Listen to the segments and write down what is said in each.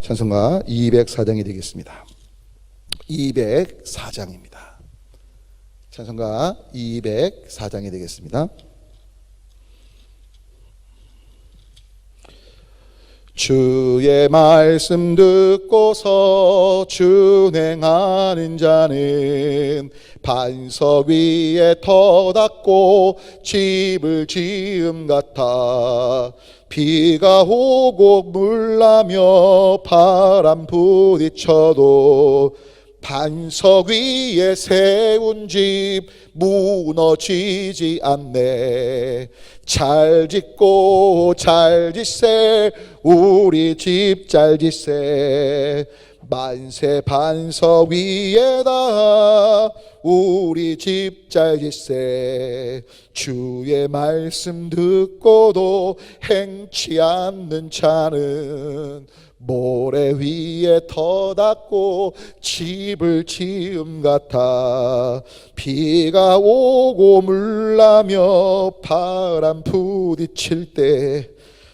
찬송가 204장이 되겠습니다. 204장입니다. 찬송가 204장이 되겠습니다. 주의 말씀 듣고서 준행하는 자는 반석 위에 터닫고 집을 지음 같아. 비가 오고 물나며 바람 부딪혀도 반석 위에 세운 집 무너지지 않네. 잘 짓고 잘 짓세 우리 집 잘 짓세. 만세 반석 위에다 우리 집 잘 짓세. 주의 말씀 듣고도 행치 않는 자는 모래 위에 터닫고 집을 지음 같아. 비가 오고 물나며 바람 부딪힐 때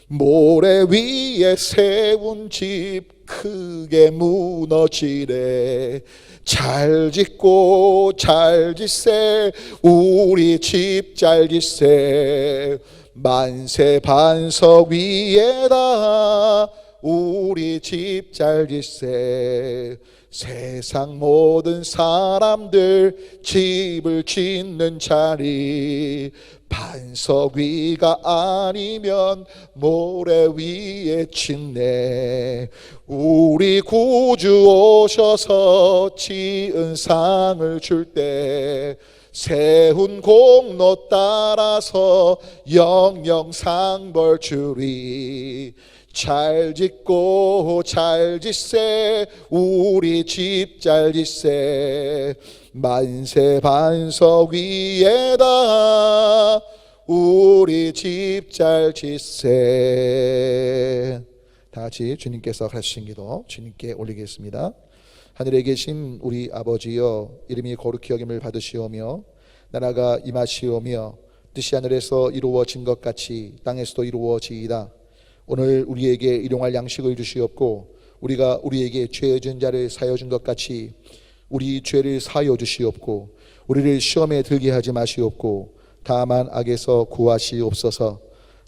모래 위에 세운 집 크게 무너지래. 잘 짓고 잘 짓세 우리 집 잘 짓세. 만세 반석 위에다 우리 집 잘 짓세. 세상 모든 사람들 집을 짓는 자리 반석 위가 아니면 모래 위에 짓네. 우리 구주 오셔서 지은 상을 줄 때 세운 공로 따라서 영영 상벌 주리. 잘 짓고 잘 짓세 우리 집 잘 짓세. 만세 반석 위에다 우리 집 잘 짓세. 다 같이 주님께서 하신 기도 주님께 올리겠습니다. 하늘에 계신 우리 아버지여, 이름이 거룩히 여김을 받으시오며 나라가 임하시오며 뜻이 하늘에서 이루어진 것 같이 땅에서도 이루어지이다. 오늘 우리에게 일용할 양식을 주시옵고 우리가 우리에게 죄 지은 자를 사하여 준 것 같이 우리 죄를 사하여 주시옵고 우리를 시험에 들게 하지 마시옵고 다만 악에서 구하시옵소서.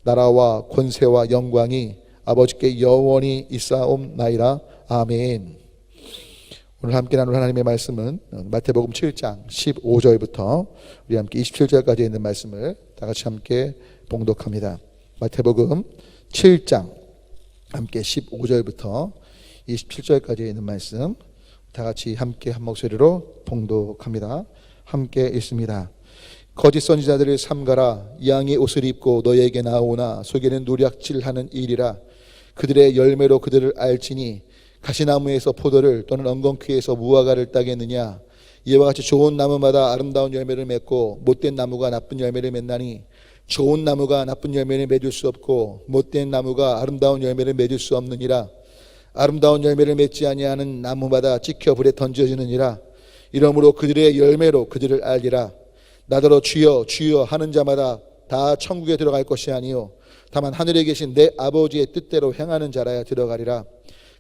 나라와 권세와 영광이 아버지께 영원히 있사옵나이다. 아멘. 오늘 함께 나눌 하나님의 말씀은 마태복음 7장 15절부터 우리 함께 27절까지 있는 말씀을 다 같이 함께 봉독합니다. 마태복음 7장 함께 15절부터 27절까지 있는 말씀 다 같이 함께 한 목소리로 봉독합니다. 함께 읽습니다. 거짓 선지자들을 삼가라. 양의 옷을 입고 너에게 나오나 속에는 누략질하는 일이라. 그들의 열매로 그들을 알지니 가시나무에서 포도를 또는 엉겅퀴에서 무화과를 따겠느냐. 이와 같이 좋은 나무마다 아름다운 열매를 맺고 못된 나무가 나쁜 열매를 맺나니 좋은 나무가 나쁜 열매를 맺을 수 없고 못된 나무가 아름다운 열매를 맺을 수 없느니라. 아름다운 열매를 맺지 아니하는 나무마다 찍혀 불에 던져지느니라. 이러므로 그들의 열매로 그들을 알리라. 나더러 주여 주여 하는 자마다 다 천국에 들어갈 것이 아니요 다만 하늘에 계신 내 아버지의 뜻대로 행하는 자라야 들어가리라.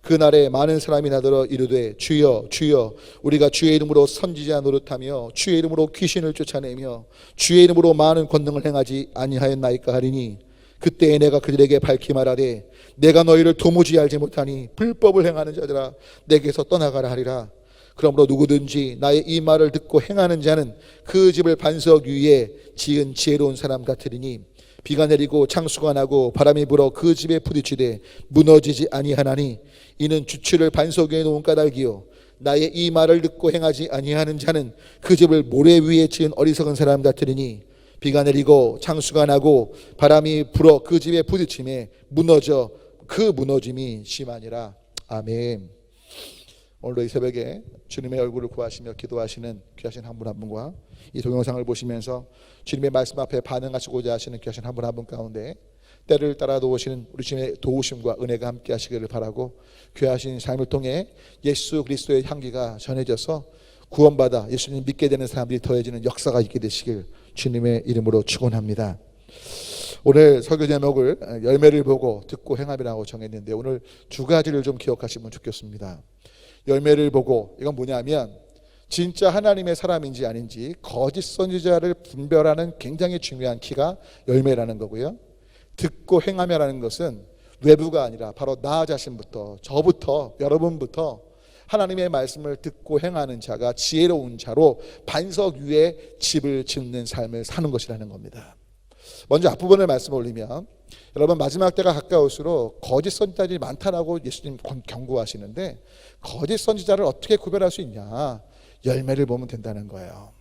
그날에 많은 사람이 나더러 이르되 주여 주여 우리가 주의 이름으로 선지자 노릇하며 주의 이름으로 귀신을 쫓아내며 주의 이름으로 많은 권능을 행하지 아니하였나이까 하리니 그때에 내가 그들에게 밝히 말하되 내가 너희를 도무지 알지 못하니 불법을 행하는 자들아 내게서 떠나가라 하리라. 그러므로 누구든지 나의 이 말을 듣고 행하는 자는 그 집을 반석 위에 지은 지혜로운 사람 같으리니 비가 내리고 창수가 나고 바람이 불어 그 집에 부딪히되 무너지지 아니하나니 이는 주추를 반석 위에 놓은 까닭이요 나의 이 말을 듣고 행하지 아니하는 자는 그 집을 모래 위에 지은 어리석은 사람 같으리니 비가 내리고 창수가 나고 바람이 불어 그 집에 부딪힘에 무너져 그 무너짐이 심하니라. 아멘. 오늘도 이 새벽에 주님의 얼굴을 구하시며 기도하시는 귀하신 한 분 한 분과 이 동영상을 보시면서 주님의 말씀 앞에 반응하시고자 하시는 귀하신 한 분 한 분 가운데 때를 따라 도우시는 우리 주님의 도우심과 은혜가 함께 하시기를 바라고 귀하신 삶을 통해 예수 그리스도의 향기가 전해져서 구원받아 예수님 믿게 되는 사람들이 더해지는 역사가 있게 되시길 주님의 이름으로 축원합니다. 오늘 설교 제목을 열매를 보고 듣고 행함이라고 정했는데 오늘 두 가지를 좀 기억하시면 좋겠습니다. 열매를 보고, 이건 뭐냐면 진짜 하나님의 사람인지 아닌지 거짓 선지자를 분별하는 굉장히 중요한 키가 열매라는 거고요. 듣고 행함이라는 것은 외부가 아니라 바로 나 자신부터, 저부터, 여러분부터 하나님의 말씀을 듣고 행하는 자가 지혜로운 자로 반석 위에 집을 짓는 삶을 사는 것이라는 겁니다. 먼저 앞부분을 말씀 올리면, 여러분 마지막 때가 가까울수록 거짓 선지자들이 많다라고 예수님 경고하시는데, 거짓 선지자를 어떻게 구별할 수 있냐? 열매를 보면 된다는 거예요.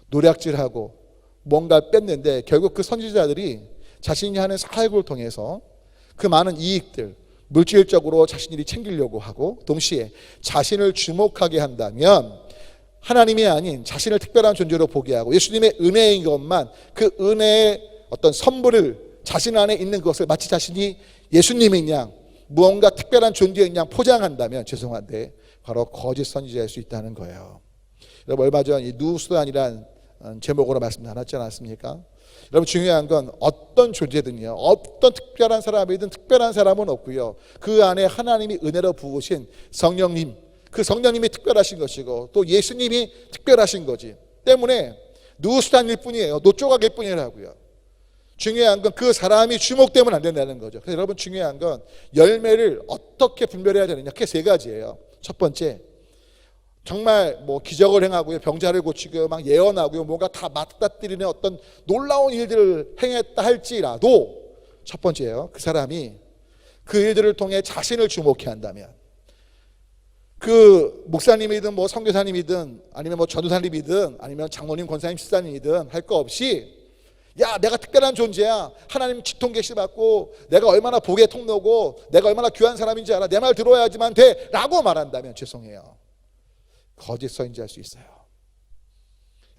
노략질하고 뭔가 뺐는데 결국 그 선지자들이 자신이 하는 사역을 통해서 그 많은 이익들, 물질적으로 자신들이 챙기려고 하고 동시에 자신을 주목하게 한다면 하나님이 아닌 자신을 특별한 존재로 보게 하고 예수님의 은혜인 것만, 그 은혜의 어떤 선물을 자신 안에 있는 것을 마치 자신이 예수님인 양, 무언가 특별한 존재인 양 포장한다면 죄송한데 바로 거짓 선지자일 수 있다는 거예요. 여러분 얼마 전 이 누수단이란 제목으로 말씀 나눴지 않았습니까? 여러분 중요한 건 어떤 존재든요, 어떤 특별한 사람이든 특별한 사람은 없고요, 그 안에 하나님이 은혜로 부으신 성령님, 그 성령님이 특별하신 것이고 또 예수님이 특별하신 거지 때문에 누수단일 뿐이에요. 노조각일 뿐이라고요. 중요한 건 그 사람이 주목되면 안 된다는 거죠. 그래서 여러분 중요한 건 열매를 어떻게 분별해야 되느냐, 그게 세 가지예요. 첫 번째, 정말 뭐 기적을 행하고요, 병자를 고치고 막 예언하고요, 뭔가 다 맞닥뜨리는 어떤 놀라운 일들을 행했다 할지라도 첫 번째예요. 그 사람이 그 일들을 통해 자신을 주목해 한다면, 그 목사님이든 뭐 선교사님이든 아니면 뭐 전도사님이든 아니면 장로님, 권사님, 집사님이든 할 거 없이 야, 내가 특별한 존재야, 하나님 직통 계시 받고 내가 얼마나 복의 통로고 내가 얼마나 귀한 사람인지 알아, 내 말 들어야지만 돼 라고 말한다면 죄송해요, 거짓 선지자일 수 있어요.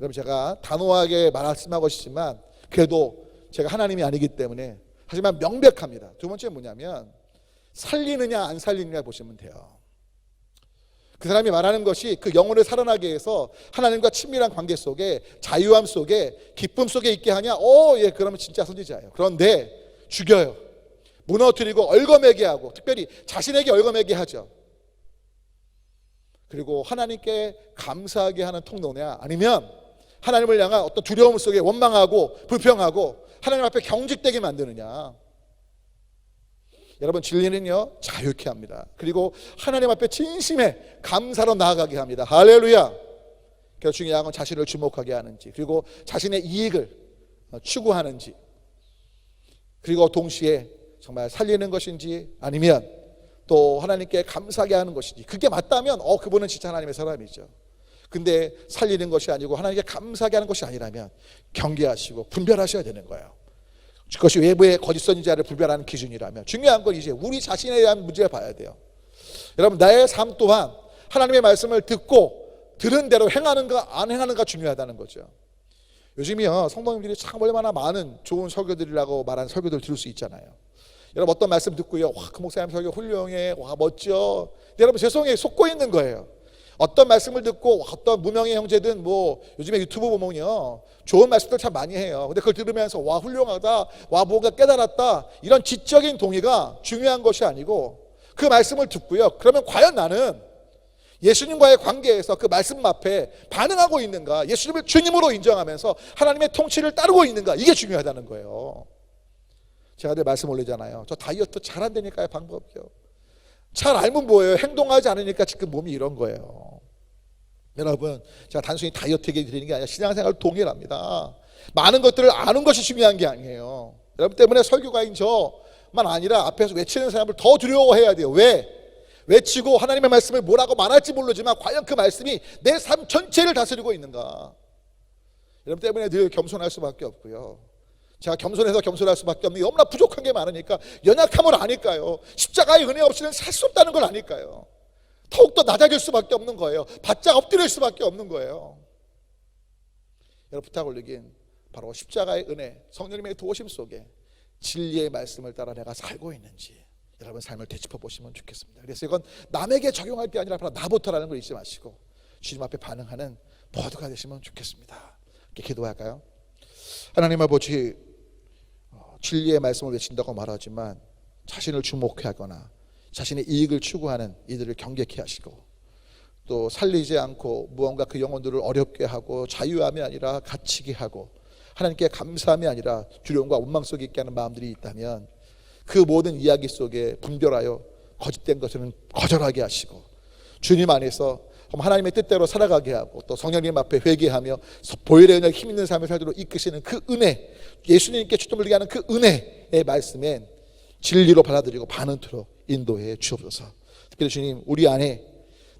여러분 제가 단호하게 말씀하고 싶지만 그래도 제가 하나님이 아니기 때문에 하지만 명백합니다. 두 번째 뭐냐면 살리느냐 안 살리느냐 보시면 돼요. 그 사람이 말하는 것이 그 영혼을 살아나게 해서 하나님과 친밀한 관계 속에, 자유함 속에, 기쁨 속에 있게 하냐? 예, 그러면 진짜 선지자예요. 그런데 죽여요, 무너뜨리고 얽어매게 하고, 특별히 자신에게 얽어매게 하죠. 그리고 하나님께 감사하게 하는 통로냐, 아니면 하나님을 향한 어떤 두려움 속에 원망하고 불평하고 하나님 앞에 경직되게 만드느냐. 여러분 진리는요 자유케 합니다. 그리고 하나님 앞에 진심의 감사로 나아가게 합니다. 할렐루야. 그래서 중요한 건 자신을 주목하게 하는지, 그리고 자신의 이익을 추구하는지, 그리고 동시에 정말 살리는 것인지 아니면 또 하나님께 감사하게 하는 것인지, 그게 맞다면 그분은 진짜 하나님의 사람이죠. 근데 살리는 것이 아니고 하나님께 감사하게 하는 것이 아니라면 경계하시고 분별하셔야 되는 거예요. 그것이 외부의 거짓 선지자를 분별하는 기준이라면 중요한 건 이제 우리 자신에 대한 문제를 봐야 돼요. 여러분 나의 삶 또한 하나님의 말씀을 듣고 들은 대로 행하는가 안 행하는가 중요하다는 거죠. 요즘이요 성도님들이 참 얼마나 많은 좋은 설교들이라고 말하는 설교들 들을 수 있잖아요. 여러분 어떤 말씀 듣고요, 와, 그 목사님 설교 훌륭해, 와 멋져. 근데 여러분 죄송해요, 속고 있는 거예요. 어떤 말씀을 듣고 어떤 무명의 형제든 뭐 요즘에 유튜브 보면요 좋은 말씀들 참 많이 해요. 근데 그걸 들으면서 와 훌륭하다, 와 뭔가 깨달았다, 이런 지적인 동의가 중요한 것이 아니고 그 말씀을 듣고요, 그러면 과연 나는 예수님과의 관계에서 그 말씀 앞에 반응하고 있는가, 예수님을 주님으로 인정하면서 하나님의 통치를 따르고 있는가, 이게 중요하다는 거예요. 제가 늘 말씀 올리잖아요. 저 다이어트 잘 안 되니까요, 방법이요. 잘 알면 뭐예요? 행동하지 않으니까 지금 몸이 이런 거예요. 여러분 제가 단순히 다이어트 얘기 드리는 게 아니라 신앙생활 동일합니다. 많은 것들을 아는 것이 중요한 게 아니에요. 여러분 때문에 설교가인 저만 아니라 앞에서 외치는 사람을 더 두려워해야 돼요. 왜? 외치고 하나님의 말씀을 뭐라고 말할지 모르지만 과연 그 말씀이 내 삶 전체를 다스리고 있는가. 여러분 때문에 늘 겸손할 수밖에 없고요. 제가 겸손해서 겸손할 수밖에 없는 게 너무나 부족한 게 많으니까, 연약함을 아니까요, 십자가의 은혜 없이는 살 수 없다는 걸 아니까요, 더욱더 낮아질 수밖에 없는 거예요. 바짝 엎드릴 수밖에 없는 거예요. 여러분 부탁 올리긴 바로 십자가의 은혜, 성령님의 도우심 속에 진리의 말씀을 따라 내가 살고 있는지 여러분 삶을 되짚어 보시면 좋겠습니다. 그래서 이건 남에게 적용할 게 아니라 바로 나부터라는 걸 잊지 마시고 주님 앞에 반응하는 모두가 되시면 좋겠습니다. 이렇게 기도할까요? 하나님 아버지, 진리의 말씀을 외친다고 말하지만 자신을 주목하거나 자신의 이익을 추구하는 이들을 경계케 하시고, 또 살리지 않고 무언가 그 영혼들을 어렵게 하고 자유함이 아니라 갇히게 하고 하나님께 감사함이 아니라 두려움과 원망 속에 있게 하는 마음들이 있다면 그 모든 이야기 속에 분별하여 거짓된 것은 거절하게 하시고 주님 안에서 하나님의 뜻대로 살아가게 하고, 또 성령님 앞에 회개하며 보혈의 은혜 힘있는 삶을 살도록 이끄시는 그 은혜, 예수님께 초점을 두게 하는 그 은혜의 말씀엔 진리로 받아들이고 반응토록 인도해 주옵소서. 특별히 주님, 우리 안에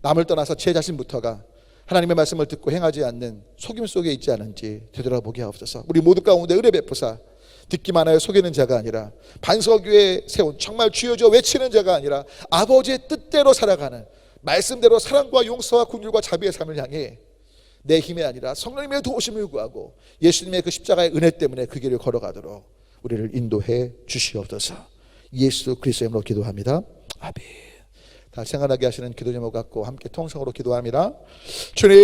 남을 떠나서 제 자신부터가 하나님의 말씀을 듣고 행하지 않는 속임 속에 있지 않은지 되돌아보게 하옵소서. 우리 모두 가운데 은혜 베푸사 듣기만 하여 속이는 자가 아니라 반석 위에 세운 정말 주여 주여 외치는 자가 아니라 아버지의 뜻대로 살아가는 말씀대로 사랑과 용서와 긍휼과 자비의 삶을 향해 내 힘이 아니라 성령님의 도우심을 구하고 예수님의 그 십자가의 은혜 때문에 그 길을 걸어가도록 우리를 인도해 주시옵소서. 예수 그리스도의 이름으로 기도합니다. 아멘. 다 생각나게 하시는 기도 제목 갖고 함께 통성으로 기도합니다. 주님,